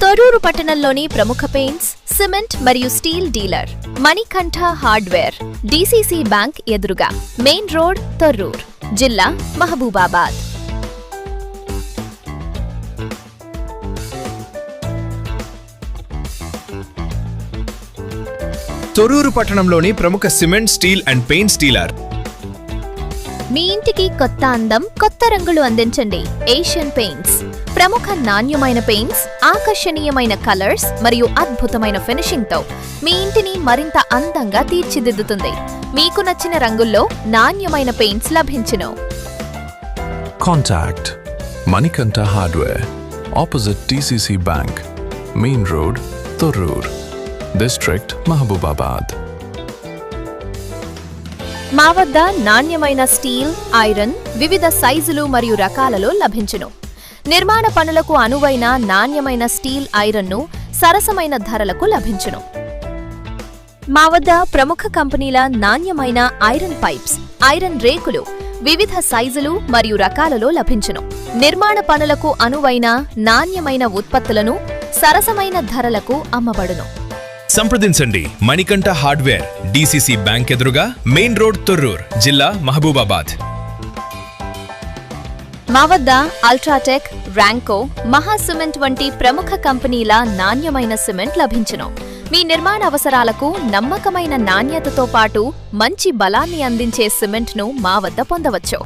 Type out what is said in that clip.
తొర్రూరు పట్టణంలోని ప్రముఖ paints, cement మరియు steel dealer Manikanta hardware, DCC bank ఎదురుగా, మెయిన్ రోడ్, తొర్రూర్, జిల్లా మహబూబాబాద్. తొర్రూరు పట్టణంలోని ప్రముఖ cement, steel and paints dealer. మీ ఇంటికి కొత్త అందం, కొత్త రంగులు అందించండి ఏషియన్ పెయింట్స్. ప్రముఖ నాణ్యమైన పెయింట్స్, ఆకర్షణీయమైన కలర్స్ మరియు అద్భుతమైన ఫినిషింగ్ తో మీ ఇంటిని మరింత అందంగా తీర్చిదిద్దుతుంది. మీకు నచ్చిన రంగుల్లో నాణ్యమైన పెయింట్స్ లభించును. Contact Manikanta Hardware, opposite TCC Bank, Main Road, Torur, District, Mahbubabad. మా వద్ద నాణ్యమైన స్టీల్, ఐరన్ వివిధ సైజులు మరియు రకాలలో లభించును. నిర్మాణ పనులకు అనువైన నాణ్యమైన స్టీల్, ఐరన్ను సరసమైన ధరలకు లభించును. మా వద్ద ప్రముఖ కంపెనీల నాణ్యమైన ఐరన్ పైప్స్, ఐరన్ రేకులు వివిధ సైజులు మరియు రకాలలో లభించును. నిర్మాణ పనులకు అనువైన నాణ్యమైన ఉత్పత్తులను సరసమైన ధరలకు అమ్మబడును. సంప్రదించండి మణికంఠ హార్డ్వేర్, డీసీసీ బ్యాంక్ ఎదురుగా, మెయిన్ రోడ్, తొర్రూర్, జిల్లా మహబూబాబాద్. మా వద్ద అల్ట్రాటెక్, ర్యాంకో, మహా సిమెంట్ వంటి ప్రముఖ కంపెనీల నాణ్యమైన సిమెంట్ లభించును. మీ నిర్మాణ అవసరాలకు నమ్మకమైన నాణ్యతతో పాటు మంచి బలాన్ని అందించే సిమెంట్ను మా వద్ద పొందవచ్చు.